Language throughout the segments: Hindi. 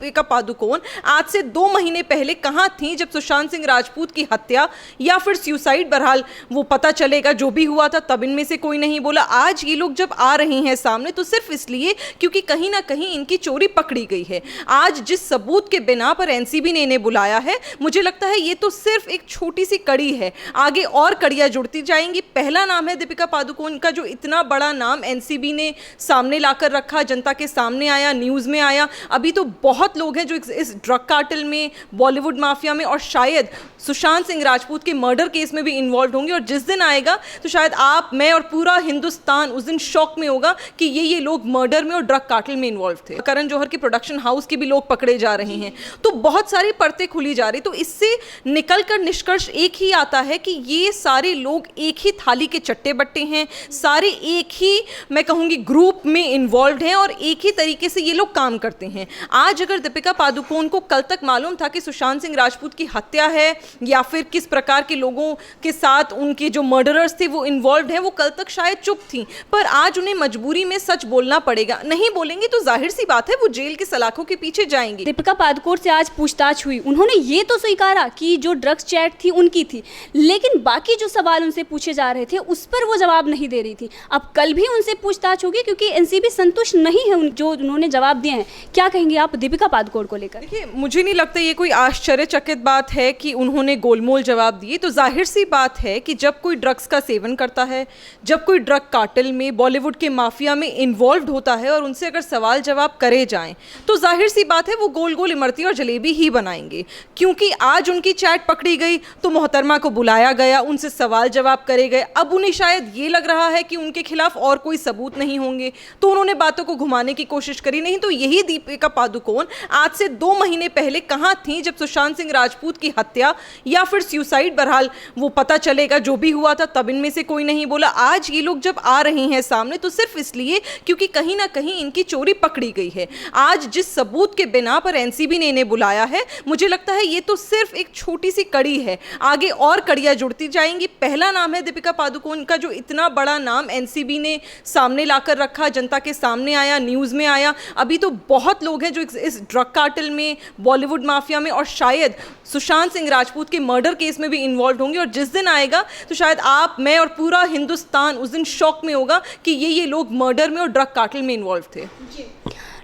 दीपिका पादुकोण आज से 2 महीने पहले कहाँ थी जब सुशांत सिंह राजपूत की हत्या या फिर सुसाइड, बहरहाल वो पता चलेगा जो भी हुआ था, तब इनमें से कोई नहीं बोला। आज ये लोग जब आ रहे हैं सामने तो सिर्फ इसलिए क्योंकि कहीं ना कहीं इनकी चोरी पकड़ी गई है। आज जिस सबूत के बिना पर एनसीबी ने इन्हें बुलाया है, मुझे लगता है ये तो सिर्फ एक छोटी सी कड़ी है, आगे और कड़ियां जुड़ती जाएंगी। पहला नाम है दीपिका पादुकोण का, जो इतना बड़ा नाम एनसीबी ने सामने लाकर रखा, जनता के सामने आया, न्यूज़ में आया। अभी तो बहुत लोग हैं जो इस ड्रग कार्टेल में, बॉलीवुड माफिया में और शायद सुशांत सिंह राजपूत के मर्डर केस में भी इन्वॉल्व होंगे। और जिस दिन आएगा तो शायद आप, मैं और पूरा हिंदुस्तान उस दिन शॉक में होगा कि ये लोग मर्डर में और ड्रग कार्टेल में इन्वॉल्व थे। करण जौहर के प्रोडक्शन हाउस के भी लोग पकड़े जा रहे हैं, तो बहुत सारी परतें खुली जा रही। तो इससे निकलकर निष्कर्ष एक ही आता है कि ये सारे लोग एक ही थाली के चट्टे बट्टे हैं, सारे एक ही, मैं कहूँगी, ग्रुप में इन्वॉल्व हैं और एक ही तरीके से ये लोग काम करते हैं। आज अगर दीपिका पादुकोण को कल तक मालूम था कि सुशांत सिंह राजपूत की हत्या है या फिर किस प्रकार के लोगों के साथ उनके जो मर्डरर्स थे वो इन्वॉल्व हैं, वो कल तक शायद चुप थी, पर आज उन्हें मजबूरी में सच बोलना पड़ेगा। नहीं बोलेंगे तो जाहिर सी बात है वो जेल के सलाखों के पीछे जाएंगे। दीपिका पादुकोण से आज पूछताछ हुई, उन्होंने ये तो स्वीकारा कि जो ड्रग्स चैट थी उनकी थी, लेकिन बाकी जो सवाल उनसे पूछे जा रहे थे उस पर वो जवाब नहीं दे रही थी। अब कल भी उनसे पूछताछ होगी क्योंकि एनसीबी संतुष्ट नहीं है जो उन्होंने जवाब दिए हैं। क्या कहेंगे आप दीपिका पादुकोण को लेकर? देखिए, मुझे नहीं लगता ये कोई आश्चर्यचकित बात है कि उन्होंने गोलमोल जवाब दिए। तो जाहिर सी बात है कि जब कोई ड्रग्स का सेवन करता है, जब कोई ड्रग कार्टेल में, बॉलीवुड के माफिया में इन्वॉल्व होता है और उनसे अगर सवाल जवाब करे जाएं तो जाहिर सी बात है वो गोल गोल इमरती और जलेबी ही बनाएंगे। क्योंकि आज उनकी चैट पकड़ी गई तो मोहतरमा को बुलाया गया, उनसे सवाल जवाब करे गए। अब उन्हें शायद ये लग रहा है कि उनके खिलाफ और कोई सबूत नहीं होंगे तो उन्होंने बातों को घुमाने की कोशिश करी। नहीं तो यही दीपिका पादुकोण आज से 2 महीने पहले कहाँ थी जब सुशांत सिंह राजपूत की हत्या या फिर सुसाइड, बहरहाल वो पता चलेगा जो भी हुआ था, तब इनमें से कोई नहीं बोला। आज ये लोग जब आ रहे हैं सामने तो सिर्फ इसलिए क्योंकि कहीं ना कहीं इनकी चोरी पकड़ी गई है। आज जिस सबूत के बिना पर एनसीबी ने इन्हें बुलाया है, मुझे लगता है ये तो सिर्फ एक छोटी सी कड़ी है, आगे और कड़ियां जुड़ती जाएंगी। पहला नाम है दीपिका पादुकोण का, जो इतना बड़ा नाम एनसीबी ने सामने लाकर रखा, जनता के सामने आया, न्यूज़ में आया। अभी तो बहुत लोग हैं जो इस ड्रग कार्टेल में, बॉलीवुड माफिया में और शायद सुशांत सिंह राजपूत के मर्डर केस में भी इन्वॉल्व होंगे। और जिस दिन आएगा तो शायद आप, मैं और पूरा हिंदुस्तान उस दिन शॉक में होगा कि ये लोग मर्डर में और ड्रग कार्टेल में इन्वॉल्व थे।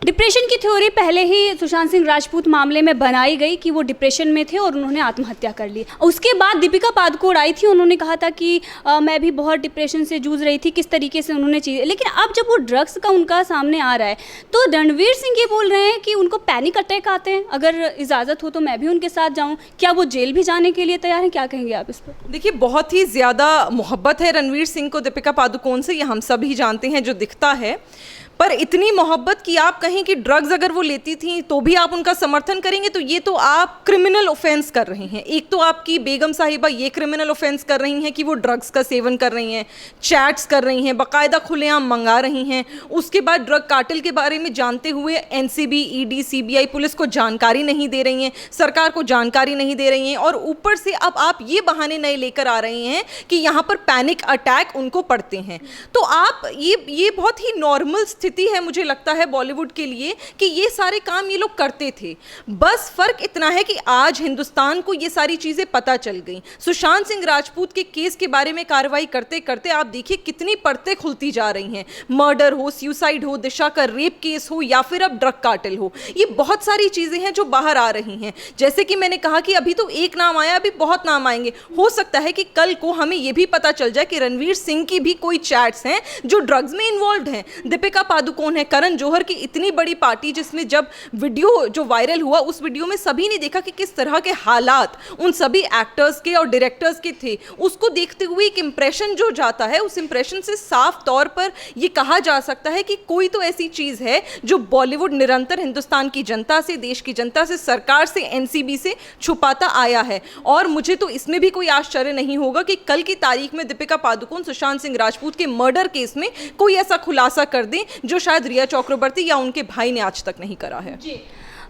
डिप्रेशन की थ्योरी पहले ही सुशांत सिंह राजपूत मामले में बनाई गई कि वो डिप्रेशन में थे और उन्होंने आत्महत्या कर ली। उसके बाद दीपिका पादुकोण आई थी, उन्होंने कहा था कि मैं भी बहुत डिप्रेशन से जूझ रही थी, किस तरीके से उन्होंने चीज़ें। लेकिन अब जब वो ड्रग्स का उनका सामने आ रहा है तो रणवीर सिंह ये बोल रहे हैं कि उनको पैनिक अटैक आते हैं, अगर इजाज़त हो तो मैं भी उनके साथ जाऊँ। क्या वो जेल भी जाने के लिए तैयार हैं? क्या कहेंगे आप इस पर? देखिए, बहुत ही ज़्यादा मोहब्बत है रणवीर सिंह को दीपिका पादुकोण से, ये हम सभी जानते हैं, जो दिखता है। पर इतनी मोहब्बत कि आप कहें कि ड्रग्स अगर वो लेती थी तो भी आप उनका समर्थन करेंगे, तो ये तो आप क्रिमिनल ऑफेंस कर रही हैं। एक तो आपकी बेगम साहिबा ये क्रिमिनल ऑफेंस कर रही हैं कि वो ड्रग्स का सेवन कर रही हैं, चैट्स कर रही हैं, बाकायदा खुलेआम मंगा रही हैं। उसके बाद ड्रग कार्टेल के बारे में जानते हुए एनसीबी, ईडी, सीबीआई पुलिस को जानकारी नहीं दे रही हैं, सरकार को जानकारी नहीं दे रही हैं। और ऊपर से अब आप ये बहाने नए लेकर आ रहे हैं कि यहाँ पर पैनिक अटैक उनको पड़ते हैं। तो आप ये बहुत ही नॉर्मल है, मुझे लगता है बॉलीवुड के लिए, कि ये सारे काम ये लोग करते थे। बस फर्क इतना है कि आज हिंदुस्तान को ये सारी चीजें पता चल गई। सुशांत सिंह राजपूत के केस के बारे में कार्रवाई करते करते आप देखिए कितनी परतें खुलती जा रही हैं। मर्डर हो, सुसाइड हो, दिशा का रेप केस हो या फिर अब ड्रग कार्टेल हो, ये बहुत सारी चीजें हैं जो बाहर आ रही हैं। जैसे कि मैंने कहा कि अभी तो एक नाम आया, अभी बहुत नाम आएंगे। हो सकता है कि कल को हमें यह भी पता चल जाए कि रणवीर सिंह की भी कोई चैट्स हैं जो ड्रग्स में इन्वॉल्व हैं। दीपिका पादुकोण है, करण जौहर की इतनी बड़ी पार्टी जिसमें जब वीडियो जो वायरल हुआ उस वीडियो में सभी ने देखा कि किस तरह के हालात उन सभी एक्टर्स के और डायरेक्टर्स के थे। उसको देखते हुए एक इंप्रेशन जो जाता है, उस इंप्रेशन से साफ तौर पर यह कहा जा सकता है कि कोई तो ऐसी चीज है जो बॉलीवुड निरंतर हिंदुस्तान की जनता से, देश की जनता से, सरकार से, एनसीबी से छुपाता आया है। और मुझे तो इसमें भी कोई आश्चर्य नहीं होगा कि कल की तारीख में दीपिका पादुकोण सुशांत सिंह राजपूत के मर्डर केस में कोई ऐसा खुलासा कर दें जो शायद रिया चक्रवर्ती या उनके भाई ने आज तक नहीं करा है। जी,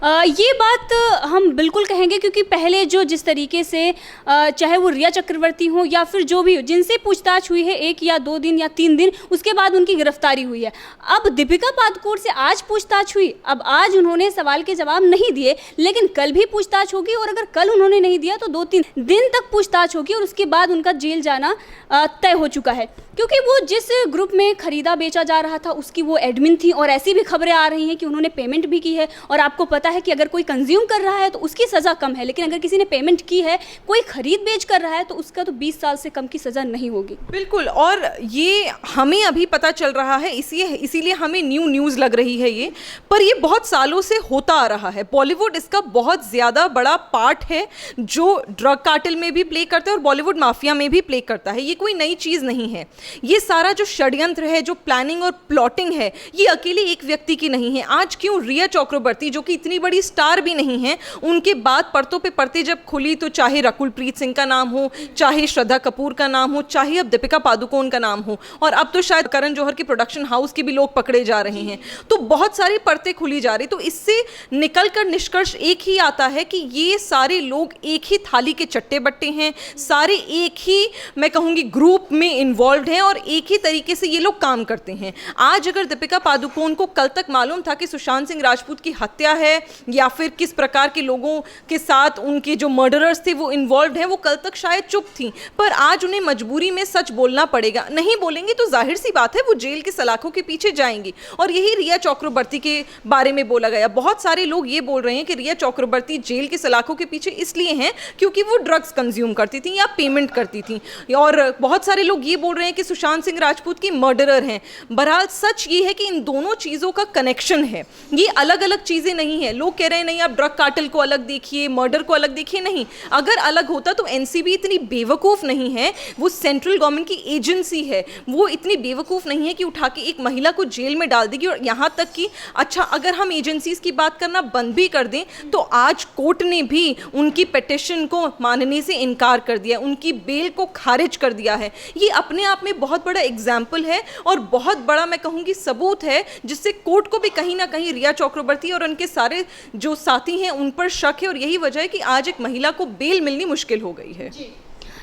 ये बात हम बिल्कुल कहेंगे, क्योंकि पहले जो जिस तरीके से चाहे वो रिया चक्रवर्ती हो या फिर जो भी हो, जिनसे पूछताछ हुई है 1 या 2 दिन या 3 दिन, उसके बाद उनकी गिरफ्तारी हुई है। अब दीपिका पादुकोण से आज पूछताछ हुई, अब आज उन्होंने सवाल के जवाब नहीं दिए, लेकिन कल भी पूछताछ होगी, और अगर कल उन्होंने नहीं दिया तो 2-3 दिन तक पूछताछ होगी, और उसके बाद उनका जेल जाना तय हो चुका है। क्योंकि वो जिस ग्रुप में खरीदा बेचा जा रहा था उसकी वो एडमिन थी, और ऐसी भी खबरें आ रही हैं कि उन्होंने पेमेंट भी की है। और आपको पता है कि अगर कोई कंज्यूम कर रहा है तो उसकी सज़ा कम है, लेकिन अगर किसी ने पेमेंट की है, कोई खरीद बेच कर रहा है, तो उसका तो 20 साल से कम की सज़ा नहीं होगी। बिल्कुल, और ये हमें अभी पता चल रहा है, इसीलिए हमें न्यूज़ लग रही है ये, पर ये बहुत सालों से होता आ रहा है। बॉलीवुड इसका बहुत ज़्यादा बड़ा पार्ट है, जो ड्रग कार्टेल में भी प्ले करता है और बॉलीवुड माफिया में भी प्ले करता है। ये कोई नई चीज़ नहीं है। ये सारा जो षड्यंत्र है, जो प्लानिंग और प्लॉटिंग है, ये अकेले एक व्यक्ति की नहीं है। आज क्यों रिया चक्रवर्ती, जो कि इतनी बड़ी स्टार भी नहीं है, उनके बाद परतों पे परतें जब खुली, तो चाहे रकुलप्रीत सिंह का नाम हो, चाहे श्रद्धा कपूर का नाम हो, चाहे अब दीपिका पादुकोण का नाम हो, और अब तो शायद करण जौहर के प्रोडक्शन हाउस के भी लोग पकड़े जा रहे हैं, तो बहुत सारी परतें खुली जा रही। तो इससे निकलकर निष्कर्ष एक ही आता है कि ये सारे लोग एक ही थाली के चट्टे बट्टे हैं, सारे एक ही, मैं कहूँगी, ग्रुप में इन्वॉल्व हैं, और एक ही तरीके से ये लोग काम करते हैं। आज अगर दीपिका पादुकोण को कल तक मालूम था कि सुशांत सिंह राजपूत की हत्या है, या फिर किस प्रकार के लोगों के साथ उनके जो मर्डरर्स थे वो इन्वॉल्व हैं, वो कल तक शायद चुप थी, पर आज उन्हें मजबूरी में सच बोलना पड़ेगा। नहीं बोलेंगे तो जाहिर सी बात है वो जेल के सलाखों के पीछे जाएंगी। और यही रिया चक्रवर्ती के बारे में बोला गया। बहुत सारे लोग ये बोल रहे हैं कि रिया चक्रवर्ती जेल के सलाखों के पीछे इसलिए हैं क्योंकि वो ड्रग्स कंज्यूम करती थी या पेमेंट करती थी, और बहुत सारे लोग ये बोल रहे हैं कि सुशांत सिंह राजपूत की मर्डरर हैं। बहरहाल सच ये है कि इन दोनों चीज़ों का कनेक्शन है, ये अलग अलग चीज़ें नहीं है। लोग कह रहे हैं नहीं आप ड्रग कार्टेल को अलग देखिए, मर्डर को अलग देखिए, नहीं। अगर अलग होता तो एनसीबी इतनी बेवकूफ़ नहीं है, वो सेंट्रल गवर्नमेंट की एजेंसी है, वो इतनी बेवकूफ़ नहीं है कि उठा के एक महिला को जेल में डाल देगी। और यहाँ तक कि अच्छा, अगर हम एजेंसीज़ की बात करना बंद भी कर दें तो आज कोर्ट ने भी उनकी पिटिशन को मानने से इनकार कर दिया, उनकी बेल को खारिज कर दिया है। ये अपने आप में बहुत बड़ा एग्जाम्पल है और बहुत बड़ा, मैं कहूँगी, सबूत है, जिससे कोर्ट को भी कहीं ना कहीं रिया चक्रवर्ती और उनके सारे जो साथी हैं उन पर शक है, और यही वजह है कि आज एक महिला को बेल मिलनी मुश्किल हो गई है।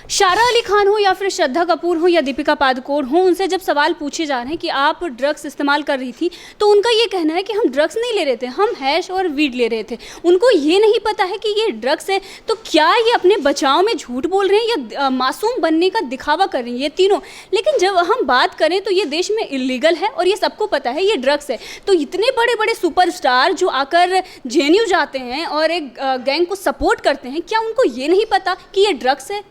शारा अली खान हो या फिर श्रद्धा कपूर हो या दीपिका पादुकोण हो, उनसे जब सवाल पूछे जा रहे हैं कि आप ड्रग्स इस्तेमाल कर रही थी, तो उनका ये कहना है कि हम ड्रग्स नहीं ले रहे थे, हम हैश और वीड ले रहे थे। उनको ये नहीं पता है कि ये ड्रग्स है। तो क्या ये अपने बचाव में झूठ बोल रहे हैं या मासूम बनने का दिखावा कर रही हैं, ये तीनों। लेकिन जब हम बात करें तो ये देश में इलीगल है और ये सबको पता है, ये ड्रग्स है। तो इतने बड़े बड़े सुपरस्टार जो आकर जेएनयू जाते हैं और एक गैंग को सपोर्ट करते हैं, क्या उनको ये नहीं पता कि ये ड्रग्स है?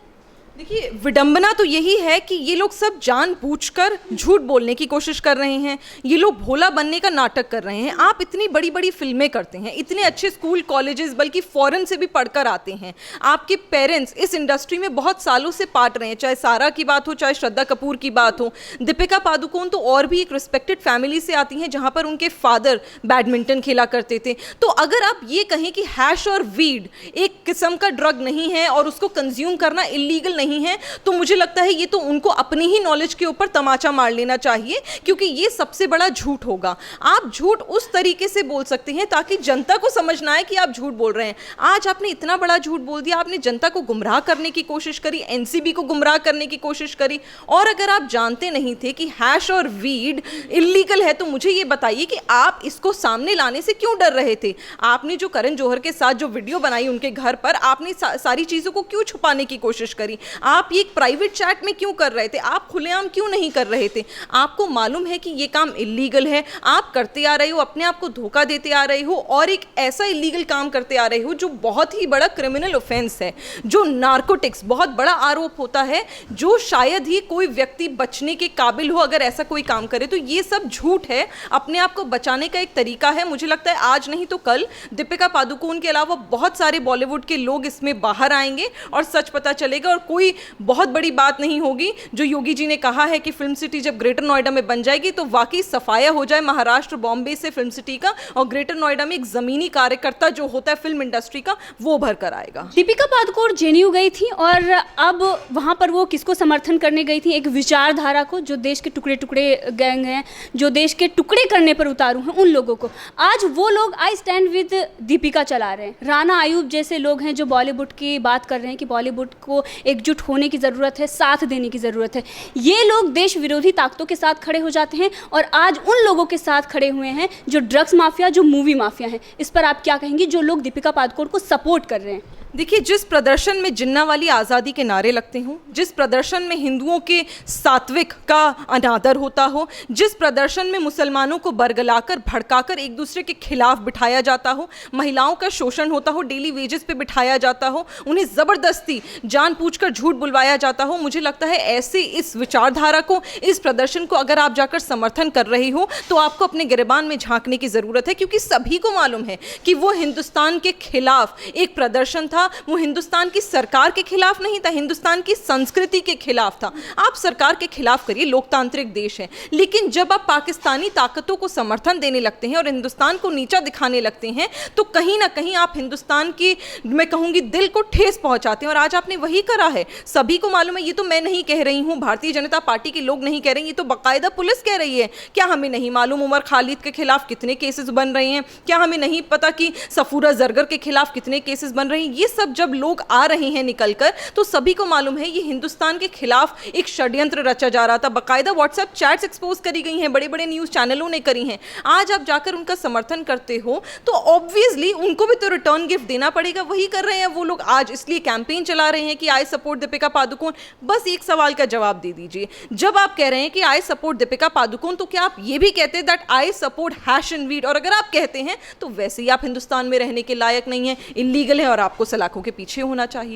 देखिए, विडंबना तो यही है कि ये लोग सब जानबूझकर झूठ बोलने की कोशिश कर रहे हैं, ये लोग भोला बनने का नाटक कर रहे हैं। आप इतनी बड़ी बड़ी फिल्में करते हैं, इतने अच्छे स्कूल कॉलेजेस बल्कि फॉरेन से भी पढ़कर आते हैं, आपके पेरेंट्स इस इंडस्ट्री में बहुत सालों से पाट रहे हैं, चाहे सारा की बात हो, चाहे श्रद्धा कपूर की बात हो। दीपिका पादुकोण तो और भी एक रिस्पेक्टेड फैमिली से आती हैं जहाँ पर उनके फादर बैडमिंटन खेला करते थे। तो अगर आप ये कहें कि हैश और वीड एक किस्म का ड्रग नहीं है और उसको कंज्यूम करना इलीगल नहीं है, तो मुझे लगता है ये तो उनको अपनी ही नॉलेज के ऊपर तमाचा मार लेना चाहिए, क्योंकि ये सबसे बड़ा झूठ होगा। आप झूठ उस तरीके से बोल सकते हैं ताकि जनता को समझ ना आए कि आप झूठ बोल रहे हैं। आज आपने इतना बड़ा झूठ बोल दिया, आपने जनता को गुमराह करने की कोशिश करी, एनसीबी को गुमराह करने की कोशिश करी। और अगर आप जानते नहीं थे कि हैश और वीड इलीगल है, तो मुझे ये बताइए कि आप इसको सामने लाने से क्यों डर रहे थे? आपने जो करण जौहर के साथ जो वीडियो बनाई उनके घर पर, आपने सारी चीज़ों को क्यों छुपाने की कोशिश करी? आप ये एक प्राइवेट चैट में क्यों कर रहे थे? आप खुलेआम क्यों नहीं कर रहे थे? आपको मालूम है कि ये काम इलीगल है, आप करते आ रहे हो, अपने आप को धोखा देते आ रहे हो, और एक ऐसा इलीगल काम करते आ रहे हो जो बहुत ही बड़ा क्रिमिनल ऑफेंस है, जो नार्कोटिक्स, बहुत बड़ा आरोप होता है, जो शायद ही कोई व्यक्ति बचने के काबिल हो अगर ऐसा कोई काम करे। तो ये सब झूठ है, अपने आप को बचाने का एक तरीका है। मुझे लगता है आज नहीं तो कल दीपिका पादुकोण के अलावा बहुत सारे बॉलीवुड के लोग इसमें बाहर आएंगे और सच पता चलेगा, और कोई कोई बहुत बड़ी बात नहीं होगी। जो योगी जी ने कहा है कि फिल्म सिटी जब ग्रेटर नोएडा में बन जाएगी तो वाकई सफाया हो जाए महाराष्ट्र बॉम्बे से फिल्म सिटी का, और ग्रेटर नोएडा में एक जमीनी कार्यकर्ता जो होता है फिल्म इंडस्ट्री का वो भर कर आएगा। दीपिका पादुकोण जेएनयू गई थी और अब वहाँ पर वो किसको समर्थन करने गई थी? एक विचारधारा को, जो देश के टुकड़े टुकड़े गैंग हैं, जो देश के टुकड़े करने पर उतारू हैं, उन लोगों को। आज वो लोग आई स्टैंड विद दीपिका चला रहे हैं। राना आयूब जैसे लोग हैं जो बॉलीवुड की बात कर रहे हैं कि बॉलीवुड को एकजुट होने की ज़रूरत है, साथ देने की ज़रूरत है। ये लोग देश विरोधी ताकतों के साथ खड़े हो जाते हैं और आज उन लोगों के साथ खड़े हुए हैं जो ड्रग्स माफिया, जो मूवी माफिया हैं। इस पर आप क्या कहेंगी, जो लोग दीपिका पादुकोण को सपोर्ट कर रहे हैं? देखिए, जिस प्रदर्शन में जिन्ना वाली आज़ादी के नारे लगते हों, जिस प्रदर्शन में हिंदुओं के सात्विक का अनादर होता हो, जिस प्रदर्शन में मुसलमानों को बरगलाकर भड़काकर एक दूसरे के खिलाफ बिठाया जाता हो, महिलाओं का शोषण होता हो, डेली वेजेस पे बिठाया जाता हो, उन्हें ज़बरदस्ती जानबूझकर झूठ बुलवाया जाता हो, मुझे लगता है ऐसे इस विचारधारा को, इस प्रदर्शन को अगर आप जाकर समर्थन कर रही हो तो आपको अपने गिरबान में झांकने की ज़रूरत है। क्योंकि सभी को मालूम है कि वो हिंदुस्तान के खिलाफ एक प्रदर्शन था, वो हिंदुस्तान की सरकार के खिलाफ नहीं था, हिंदुस्तान की संस्कृति के खिलाफ था। आप सरकार के खिलाफ करिए, लोकतांत्रिक देश है, लेकिन जब आप पाकिस्तानी ताकतों को समर्थन देने लगते हैं और हिंदुस्तान को नीचा दिखाने लगते हैं तो कहीं ना कहीं आप हिंदुस्तान की, मैं कहूंगी, दिल को ठेस पहुंचाते हैं। और आज आपने वही करा है, सभी को मालूम है। ये तो मैं नहीं कह रही हूं, भारतीय जनता पार्टी के लोग नहीं कह रहे हैं, ये तो बाकायदा पुलिस कह रही है। क्या हमें नहीं मालूम उमर खालिद के खिलाफ कितने केसेस बन रहे हैं? क्या हमें नहीं पता कि सफूरा जरगर के खिलाफ कितने केसेस बन रहे हैं? ये सब जब लोग आ रहे हैं निकलकर तो सभी को मालूम है ये हिंदुस्तान के खिलाफ एक षड्यंत्र रचा जा रहा था। बाकायदा व्हाट्सएप चैट्स एक्सपोज करी गई हैं, बड़े बड़े न्यूज़ चैनलों ने करी हैं। आज आप जाकर उनका समर्थन करते हो तो ऑब्वियसली उनको भी तो रिटर्न गिफ्ट देना पड़ेगा। वही कर रहे हैं वो लोग, आज इसलिए कैंपेन चला रहे हैं कि आई सपोर्ट दीपिका पादुकोण। बस एक सवाल का जवाब दे दीजिए, जब आप कह रहे हैं कि आई सपोर्ट दीपिका पादुकोण तो क्या आप ये भी कहते हैं दैट आई सपोर्ट #वीड? और अगर आप कहते हैं तो वैसे ही आप हिंदुस्तान में रहने के लायक नहीं है, इलीगल है और आपको सलाखों के पीछे होना चाहिए।